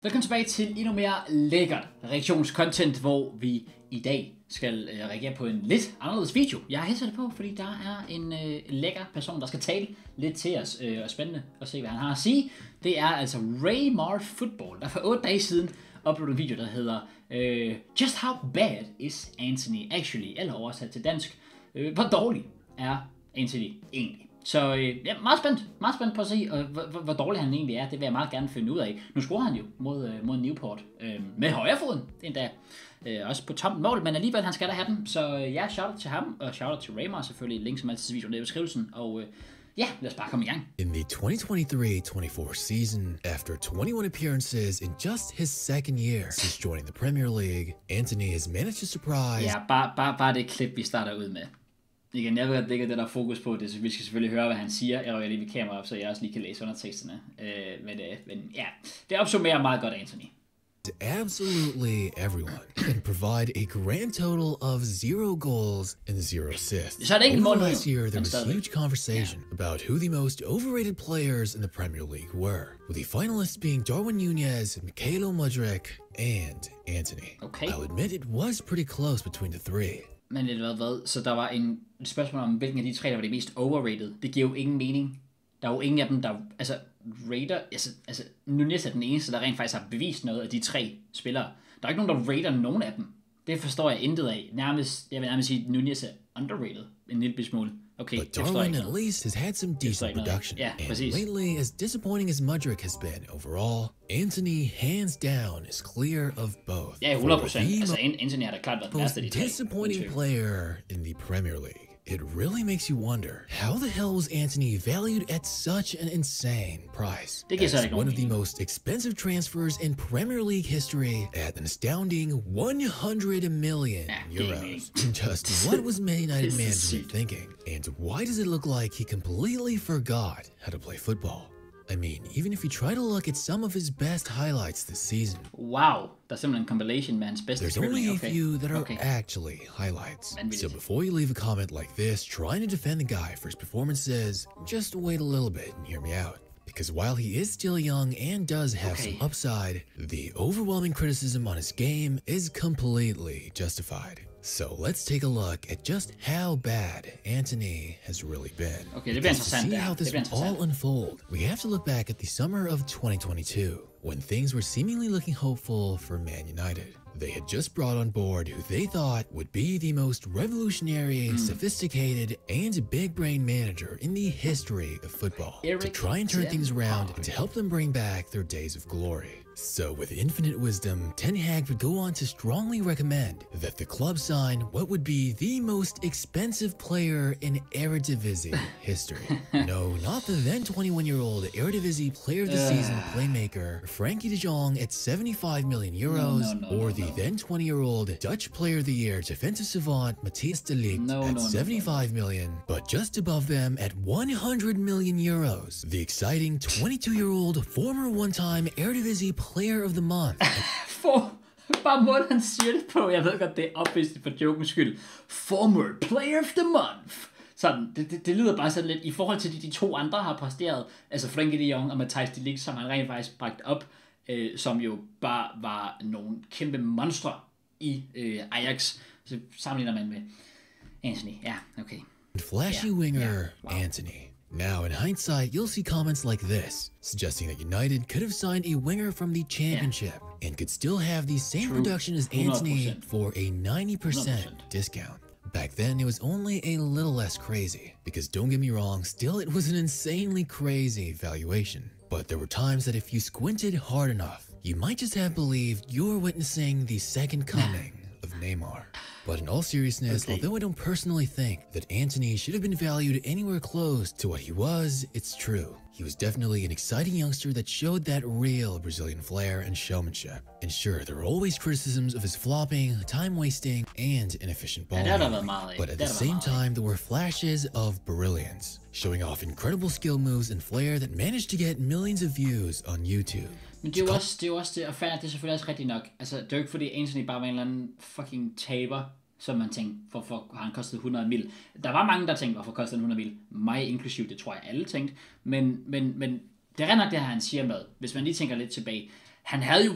Velkommen tilbage til endnu mere lækkert reaktionscontent, hvor vi i dag skal reagere på en lidt anderledes video. Jeg har hæsset det på, fordi der er en lækker person, der skal tale lidt til os, og spændende at se, hvad han har at sige. Det er altså Raymar Football, der for 8 dage siden uploadede en video, der hedder Just How Bad is Antony Actually, eller oversat til dansk, hvor dårlig er Antony egentlig. Så ja, meget spændt på at se, hvor dårlig han egentlig er. Det vil jeg meget gerne finde ud af. Nu scorer han jo mod Newport med højrefoden. Det er endda også på tomt mål, men alligevel han skal da have den. Så ja, shout-out til ham, og shout-out til Raymar selvfølgelig. Link som altid til videoen nede i beskrivelsen. Og ja, lad os bare komme i gang. In the 2023-24 season, after 21 appearances in just his second year since joining the Premier League, Antony has managed to surprise... Ja, bare det klip, vi starter ud med. Igen, jeg ved, at det ikke er det, der er fokus på det, så vi skal selvfølgelig høre, hvad han siger. Jeg rykker lige mit kamera op, så jeg også lige kan læse underteksterne. Men ja, det opsummerer meget godt Antony. Absolutely everyone and provide a grand total of 0 goals and 0 assists. Så er det ikke mål. Last year, there was a huge conversation about who the most overrated players in the Premier League were, with the finalists being Darwin Núñez, Mykhailo Mudryk, and Antony. Okay. I'll admit it was pretty close between the three. Men det hvad? Så der var et spørgsmål om, hvilken af de tre, der var det mest overrated. Det giver jo ingen mening. Der er jo ingen af dem, der... Altså, rater... Altså Núñez er den eneste, der rent faktisk har bevist noget af de tre spillere. Der er ikke nogen, der rater nogen af dem. Det forstår jeg intet af. Jeg vil nærmest sige, at Núñez er underrated en lille smule. Okay, but Darwin at least has had some decent production. Yeah, and lately, as disappointing as Mudryk has been overall, Antony hands down is clear of both. Ja, 100%. Altså Antony har da klart været den most værste af de tre. Disappointing player in the Premier League. It really makes you wonder, how the hell was Antony valued at such an insane price? As one of the most expensive transfers in Premier League history at an astounding 100 million euros. Just what was Man United management thinking? And why does it look like he completely forgot how to play football? I mean, even if you try to look at some of his best highlights this season. Wow, there's simpelthen en compilation med hans bedste. There's only a few that are actually highlights. So before you leave a comment like this trying to defend the guy for his performances, just wait a little bit and hear me out. Because while he is still young and does have some upside, the overwhelming criticism on his game is completely justified. So let's take a look at just how bad Antony has really been. Okay, det bliver interessant. To see how this will all unfold, we have to look back at the summer of 2022, when things were seemingly looking hopeful for Man United. They had just brought on board who they thought would be the most revolutionary, sophisticated, and big-brain manager in the history of football to try and turn things around and to help them bring back their days of glory. So with infinite wisdom, Ten Hag would go on to strongly recommend that the club sign what would be the most expensive player in Eredivisie history. No, not the then 21-year-old Eredivisie Player of the Season playmaker Frankie de Jong at 75 million euros, or the then 20-year-old Dutch Player of the Year defensive savant Matthijs de Ligt at 75 million, but just above them at 100 million euros, the exciting 22-year-old former one-time Eredivisie Player of the Month. Bare måden han siger det på. Jeg ved godt, det er opvist for jokens skyld. Former Player of the Month. Sådan, det lyder bare sådan lidt i forhold til de to andre har præsteret. Altså Frankie de Jong og Matthijs de Ligt, som han rent faktisk bragt op, som jo bare var nogle kæmpe monstre i Ajax. Så sammenligner man med Antony. Ja, okay. Flashy winger Antony. Now, in hindsight, you'll see comments like this, suggesting that United could have signed a winger from the Championship and could still have the same production as Antony 100%. For a 90% 100%. Discount. Back then, it was only a little less crazy, because don't get me wrong, still it was an insanely crazy valuation. But there were times that if you squinted hard enough, you might just have believed you were witnessing the second coming of Neymar. But in all seriousness, although I don't personally think that Antony should have been valued anywhere close to what he was, it's true. He was definitely an exciting youngster that showed that real Brazilian flair and showmanship. And sure, there were always criticisms of his flopping, time-wasting, and inefficient ball handling. But at the same time, there were flashes of brilliance, showing off incredible skill moves and flair that managed to get millions of views on YouTube. Men det er jo også det, og fair, det er selvfølgelig også rigtigt nok. Altså, det er jo ikke fordi Antony bare var en eller anden fucking taber, som man tænkte, hvorfor har han kostet 100 mil. Der var mange, der tænkte, hvorfor kostede han 100 mil. Mig inklusiv, det tror jeg alle tænkte. Men det er nok det her, han siger med, hvis man lige tænker lidt tilbage. han havde jo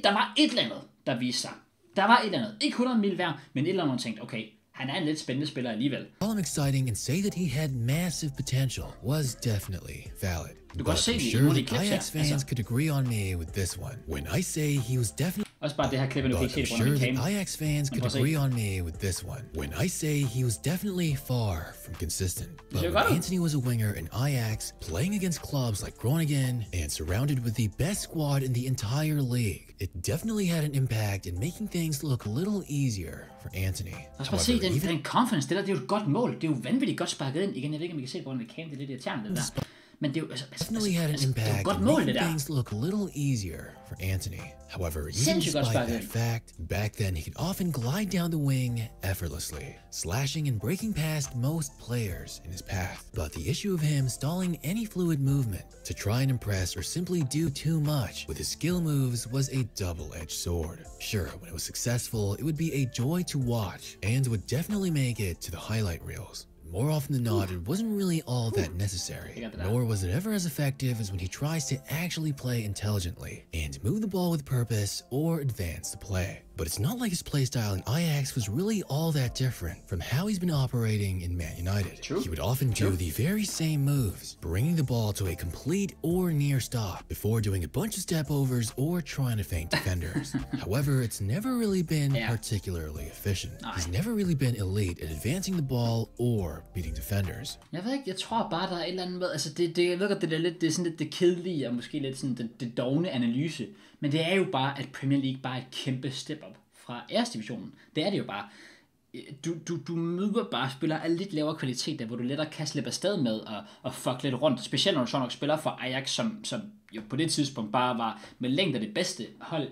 der var et eller andet, der viste sig. Der var et eller andet. Ikke 100 mil værd, men et eller andet, man tænkte, okay, han er en lidt spændende spiller alligevel. All I'm exciting and say that he had massive potential was definitely valid. Du kan også se I'm det sure i that clips Ajax fans could agree on me with this one. When I say he was definitely også bare det her klip, du kan ikke se I'm sure that Ajax fans could agree on me with this one. When I say he was definitely far from consistent. But when Antony was a winger in Ajax, playing against clubs like Groningen and surrounded with the best squad in the entire league, it definitely had an impact in making things look a little easier for Antony. Også bare se den confidence, det er jo et godt mål. Det er jo vanvittigt godt sparket ind. Igen, jeg ved ikke, om I kan se det på den cam, det er lidt irriterende det der. Men det er jo definitely had an impact in making things look a little easier for Antony. However, even despite that fact, back then he could often glide down the wing effortlessly, slashing and breaking past most players in his path. But the issue of him stalling any fluid movement to try and impress or simply do too much with his skill moves was a double-edged sword. Sure, when it was successful, it would be a joy to watch and would definitely make it to the highlight reels. More often than not, it wasn't really all that necessary, nor was it ever as effective as when he tries to actually play intelligently and move the ball with purpose or advance the play. But it's not like his playstyle in Ajax was really all that different from how he's been operating in Man United. He would often do the very same moves, bringing the ball to a complete or near stop before doing a bunch of step overs or trying to feint defenders. However, it's never really been particularly efficient. He's never really been elite at advancing the ball or beating defenders. Jeg ved ikke, jeg tror bare, der er et eller andet med, altså jeg ved godt, det er lidt, det er sådan lidt det kedelige, og måske lidt sådan det dovne analyse, men det er jo bare, at Premier League bare er et kæmpe step up fra æresdivisionen. Det er det jo bare. Du møder bare spillere af lidt lavere kvalitet, der hvor du lettere kan slippe afsted med og fuck lidt rundt, specielt når du så nok spiller for Ajax, som jo på det tidspunkt bare var med længder det bedste hold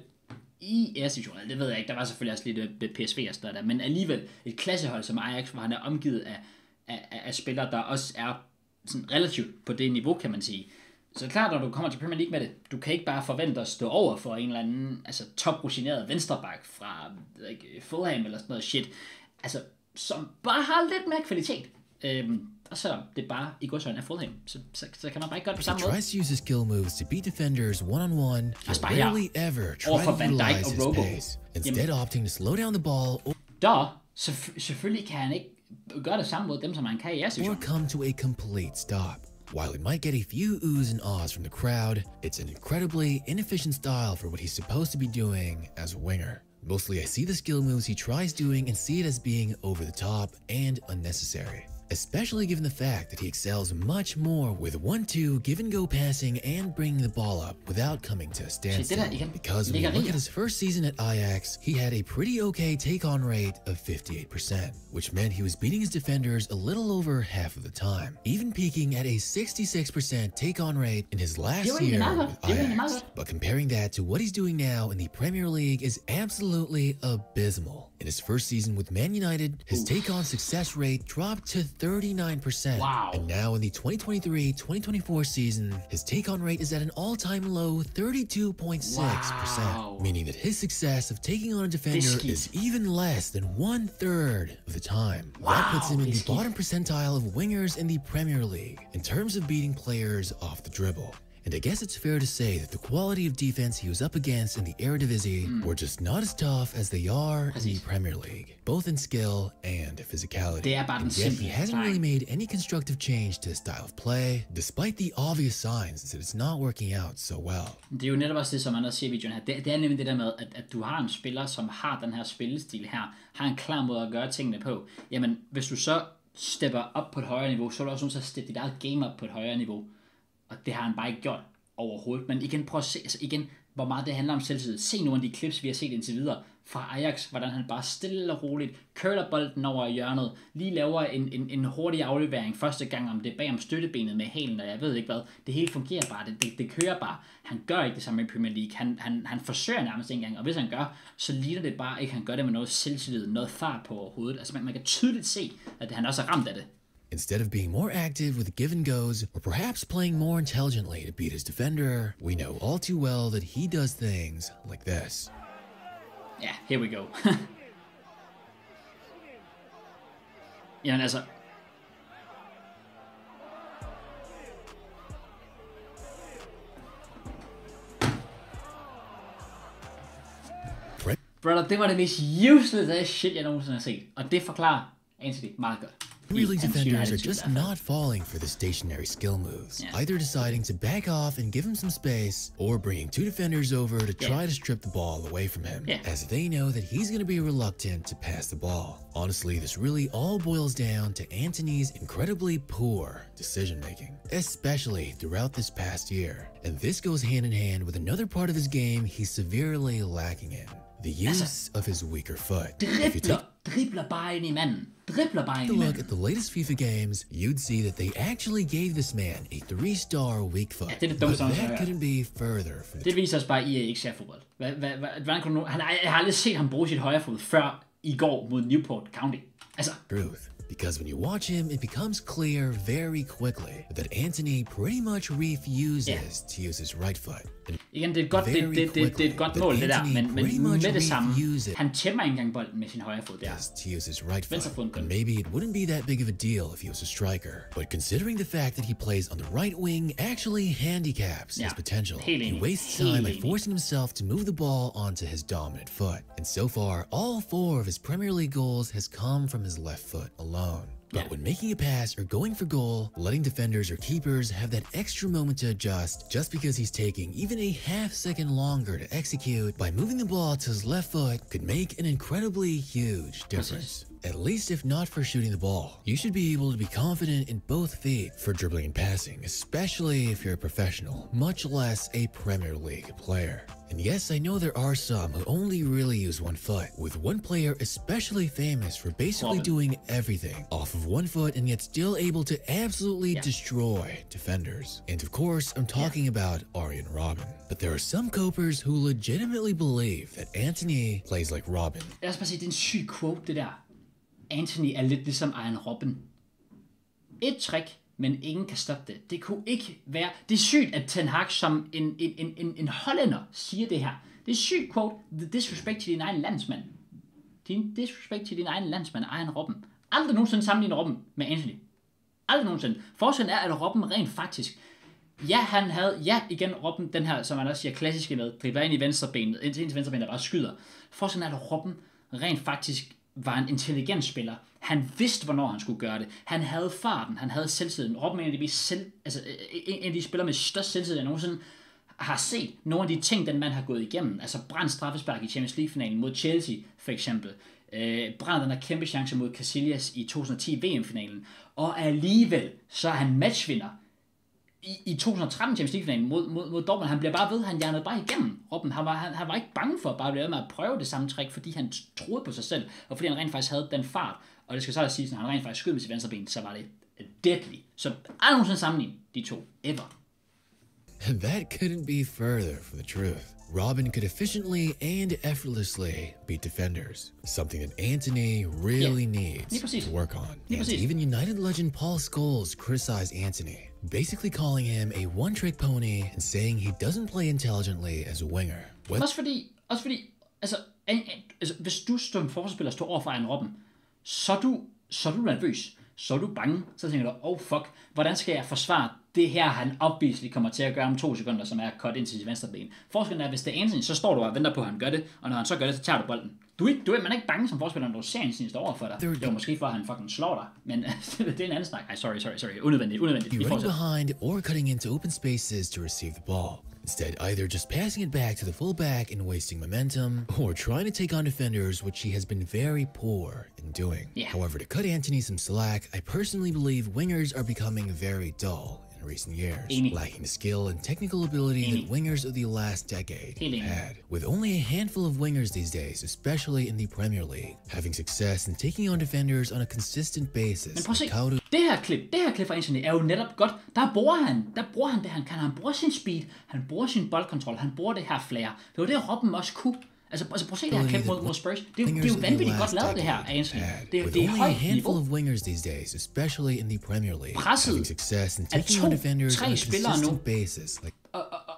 i æresdivisionen. Det ved jeg ikke, der var selvfølgelig også lidt PSV og sådan der, men alligevel et klassehold som Ajax, hvor han er omgivet af spillere, der også er sådan relativt på det niveau, kan man sige. Så klart, når du kommer til Premier League med det, du kan ikke bare forvente at stå over for en eller anden top-rutineret venstreback fra Fulham eller sådan noget shit, altså som bare har lidt mere kvalitet. Og selvom det bare i godsøjne er Fulham, så kan man bare ikke gøre det på samme måde. He tries to use his skill moves to beat defenders one-on-one. He rarely ever try to utilize his pace, instead opting to slow down the ball. Selvfølgelig kan han ikke gøre det samme mod dem, som han kan i or come to a complete stop. While it might get a few oohs and ahs from the crowd, it's an incredibly inefficient style for what he's supposed to be doing as a winger. Mostly I see the skill moves he tries doing and see it as being over the top and unnecessary. Especially given the fact that he excels much more with 1-2 give-and-go passing and bringing the ball up without coming to a standstill. Because when you look at his first season at Ajax, he had a pretty okay take-on rate of 58%, which meant he was beating his defenders a little over half of the time, even peaking at a 66% take-on rate in his last year with Ajax. But comparing that to what he's doing now in the Premier League is absolutely abysmal. In his first season with Man United, his take-on success rate dropped to 39%. Wow. And now in the 2023-2024 season, his take-on rate is at an all-time low 32.6%. Wow. Meaning that his success of taking on a defender is even less than 1/3 of the time. Wow. That puts him in the bottom percentile of wingers in the Premier League in terms of beating players off the dribble. And I guess it's fair to say that the quality of defense he was up against in the Eredivisie were just not as tough as they are in the Premier League, both in skill and physicality. And yet he hasn't really made any constructive change to his style of play, despite the obvious signs that it's not working out so well. Det er jo netop også det, som man siger i videoen her. Det er nemlig det der med, at du har en spiller, som har den her spillestil her, har en klar måde at gøre tingene på. Jamen, hvis du så stepper op på et højere niveau, så er du også nødt til at steppe dit eget game op på et højere niveau. Og det har han bare ikke gjort overhovedet. Men igen, prøv at se, hvor meget det handler om selvtillid. Se nogle af de clips, vi har set indtil videre fra Ajax, hvordan han bare stille og roligt curler bolden over i hjørnet, lige laver en hurtig aflevering første gang, om det er bag om støttebenet med hælen, og jeg ved ikke hvad. Det hele fungerer bare, det kører bare. Han gør ikke det samme i Premier League. Han forsøger nærmest en gang, og hvis han gør, så ligner det bare ikke, han gør det med noget selvtillid, noget fart på overhovedet. Altså man kan tydeligt se, at han også er ramt af det. Instead of being more active with the give-and-goes, or perhaps playing more intelligently to beat his defender, we know all too well that he does things like this. Yeah, here we go. Jamen altså... Brother, det var det mest useless shit, jeg nogensinde har set. Og det forklarer Antony meget godt. Premier League defenders are just not falling for the stationary skill moves, either deciding to back off and give him some space, or bringing two defenders over to try to strip the ball away from him, as they know that he's going to be reluctant to pass the ball. Honestly, this really all boils down to Antony's incredibly poor decision-making, especially throughout this past year. And this goes hand in hand with another part of his game he's severely lacking in, the use of his weaker foot. Dribler bare ind i manden. Dribler bare ind i manden. Look at the latest FIFA games, you'd see that they actually gave this man a 3-star weak foot. Det er det dummeste, but that couldn't be further from det viser os bare, at I ikke ser fodbold. Hvordan kunne jeg har aldrig set ham bruge sit højre fod før i går mod Newport County. Altså. Truth. Because when you watch him, it becomes clear very quickly that Antony pretty much refuses to use his right foot. Igen, det er et godt mål, det der, men med det samme, han tæmmer ikke engang bolden med sin højre fod der. To use his right foot. And maybe it wouldn't be that big of a deal if he was a striker, but considering the fact that he plays on the right wing actually handicaps his potential. He wastes time by forcing himself to move the ball onto his dominant foot. And so far, all 4 of his Premier League goals has come from his left foot alone. But when making a pass or going for goal, letting defenders or keepers have that extra moment to adjust just because he's taking even a half second longer to execute by moving the ball to his left foot could make an incredibly huge difference. At least if not for shooting the ball, you should be able to be confident in both feet for dribbling and passing, especially if you're a professional, much less a Premier League player. And yes, I know there are some who only really use one foot, with one player especially famous for basically doing everything off of one foot and yet still able to absolutely destroy defenders. And of course, I'm talking about Arjen Robben. But there are some copers who legitimately believe that Antony plays like Robben. Lad os bare sige, det er en syg quote, det der. Antony er lidt ligesom Arjen Robben. Et trick, men ingen kan stoppe det. Det kunne ikke være. Det er sygt, at Ten Hag som en hollænder siger det her. Det er sygt quote. The disrespect til din egen landsmand. Din disrespect til din egen landsmand, Arjen Robben. Aldrig nogensinde sammenligner Robben med Antony. Aldrig nogensinde. Forskellen er, at Robben rent faktisk... Ja, han havde... Ja, igen Robben, den her, som man også siger, klassiske med. Dribler ind i venstrebenet, ind til venstrebenet, der bare skyder. Forskellen er, at Robben rent faktisk var en intelligent spiller. Han vidste, hvornår han skulle gøre det. Han havde farten, han havde selvtilliden. Robben er en af de spillere med størst selvtillid, jeg nogensinde har set. Nogle af de ting, den mand har gået igennem. Altså brændt straffespark i Champions League-finalen mod Chelsea, for eksempel. Brændt den her kæmpe chance mod Casillas i 2010 VM-finalen. Og alligevel, så er han matchvinder i 2013 Champions League-finalen mod Dortmund. Han bliver bare ved, han hjernede bare igennem Robben. Han var ikke bange for at bare blive ved med at prøve det samme trick, fordi han troede på sig selv, og fordi han rent faktisk havde den fart. Og det skal så sige, at han rent faktisk skød med sit venstre ben, så var det deadly. Så aldrig nogensinde sammenligne de to, ever. And that couldn't be further from the truth. Robben could efficiently and effortlessly beat defenders, something that Antony really needs to work on. And even United legend Paul Scholes criticized Antony, basically calling him a one-trick pony and saying he doesn't play intelligently as a winger. Også fordi, altså, hvis du som forsvarsspiller står over for en Robben, så er du nervøs, så er du bange, så tænker du, fuck, hvordan skal jeg forsvare det her, han obviously kommer til at gøre om 2 sekunder, som er cut ind til sit venstre ben. Forskellen er, hvis det er Antony, så står du og venter på, at han gør det, og når han så gør det, så tager du bolden. Man er ikke bange som forspiller, når du ser Antony står over for dig. Det var måske for, at han fucking slår dig, men det er en anden snak. Sorry. Unødvendigt. Be running behind or cutting into open spaces to receive the ball. Instead, either just passing it back to the fullback and wasting momentum, or trying to take on defenders, which he has been very poor in doing. However, to cut Antony some slack, I personally believe wingers are becoming very dull in recent years, lacking the skill and technical ability that wingers of the last decade had. With only a handful of wingers these days, especially in the Premier League, having success in taking on defenders on a consistent basis. Men prøv at se, det her klip fra Antony er jo netop godt. Der bruger han det, han kan. Han bruger sin speed, han bruger sin boldkontrol, han bruger det her flair. Det var det, Robben også kunne. Altså prøv at se det her klip mod Spurs. Det er jo vanvittigt godt lavet, det her, Antony. Det er højt niveau. Of wingers these days, especially in the Premier League, presset having success in taking on defenders on a consistent basis.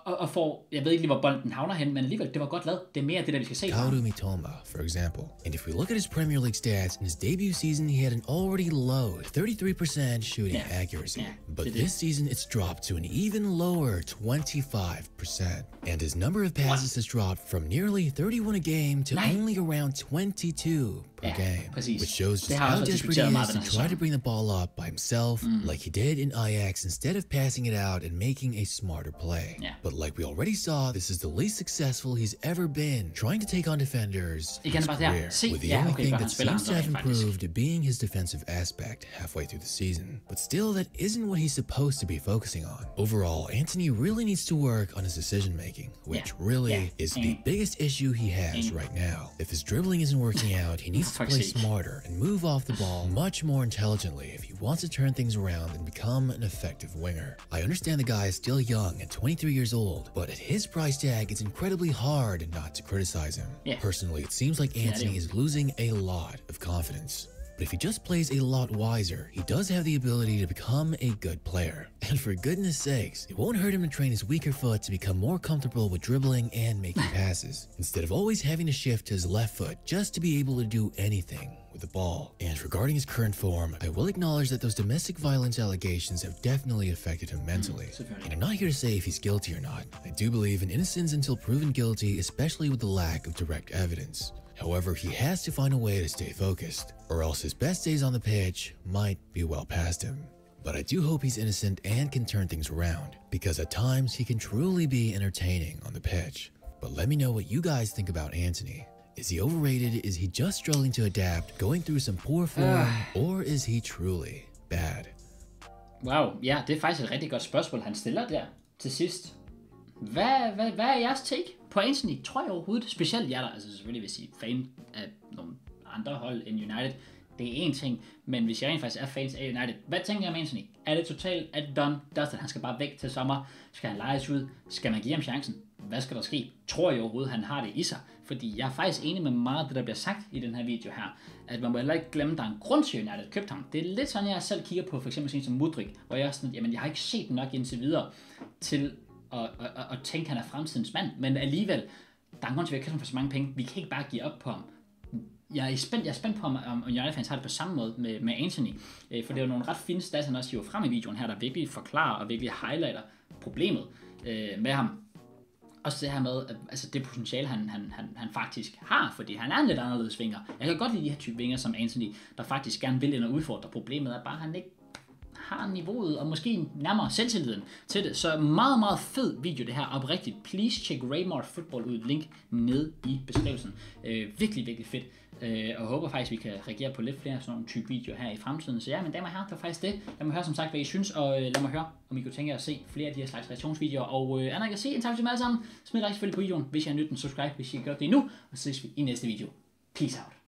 og får, jeg ved ikke lige, hvor bolden havner hen, men alligevel, det var godt lavet. Det er mere det, der vi skal se. Kaoru Mitoma, for example. And if we look at his Premier League stats, in his debut season, he had an already low 33% shooting accuracy. But this season, it's dropped to an even lower 25%. And his number of passes has dropped from nearly 31 a game to only around 22 per game. Which shows just how desperate he is to try to bring the ball up by himself, like he did in Ajax, instead of passing it out and making a smarter play. But like we already saw, this is the least successful he's ever been trying to take on defenders in his career, with the only thing that seems to have improved being his defensive aspect halfway through the season. But still, that isn't what he's supposed to be focusing on. Overall, Antony really needs to work on his decision making, which really is the biggest issue he has right now. If his dribbling isn't working out, he needs to play smarter and move off the ball much more intelligently if he wants to turn things around and become an effective winger. I understand the guy is still young at 23 years old, but at his price tag, it's incredibly hard not to criticize him. Personally, it seems like Antony is losing a lot of confidence. But if he just plays a lot wiser, he does have the ability to become a good player. And for goodness sakes, it won't hurt him to train his weaker foot to become more comfortable with dribbling and making passes, instead of always having to shift to his left foot just to be able to do anything with the ball. And regarding his current form, I will acknowledge that those domestic violence allegations have definitely affected him mentally. And I'm not here to say if he's guilty or not. I do believe in innocence until proven guilty, especially with the lack of direct evidence. However, he has to find a way to stay focused, or else his best days on the pitch might be well past him. But I do hope he's innocent and can turn things around, because at times he can truly be entertaining on the pitch. But let me know what you guys think about Antony. Is he overrated? Is he just struggling to adapt, going through some poor form, or is he truly bad? Wow, ja, det er faktisk et rigtig godt spørgsmål, han stiller der til sidst. Hvad er jeres take på Antony? Tror jeg overhovedet, specielt jer der, altså selvfølgelig hvis I er fan af nogle andre hold end United, det er en ting, men hvis jeg rent faktisk er fans af United, hvad tænker jeg om Antony? Er det totalt, er det done, dusted, han skal bare væk til sommer, skal han lejes ud, skal man give ham chancen? Hvad skal der ske? Tror jeg overhovedet, han har det i sig? Fordi jeg er faktisk enig med meget af det, der bliver sagt i den her video her, at man må heller ikke glemme, at der er en grund til, United købte ham. Det er lidt sådan, jeg selv kigger på, for eksempel sådan som Mudryk, hvor jeg er sådan, jamen jeg har ikke set nok indtil videre til at tænke, at han er fremtidens mand, men alligevel, der er en grund til, at vi har købt ham for så mange penge. Vi kan ikke bare give op på ham. Jeg er spændt på, om United-fans har det på samme måde med Antony, for det er jo nogle ret fine stats, han også hiver frem i videoen her, der virkelig forklarer og virkelig highlighter problemet med ham. Også det her med, altså det potentiale, han faktisk har, fordi han er en lidt anderledes vinger. Jeg kan godt lide de her type vinger som Antony, der faktisk gerne vil ind og udfordre. Problemet er bare, at han ikke har niveauet, og måske nærmere selvtilliden til det. Så meget, meget fed video det her, oprigtigt. Please check Raymore Football ud, link nede i beskrivelsen. Virkelig, virkelig fedt. Og håber faktisk, vi kan reagere på lidt flere sådan nogle type videoer her i fremtiden. Så ja, men damer og herrer, det var faktisk det. Lad mig høre som sagt, hvad I synes, og lad mig høre, om I kunne tænke jer at se flere af de her slags reaktionsvideoer. Og andet kan sige, en tak til jer alle sammen. Smid like selvfølgelig på videoen, hvis I har nydt den. Subscribe, hvis I har gjort det endnu. Og så ses vi i næste video. Peace out.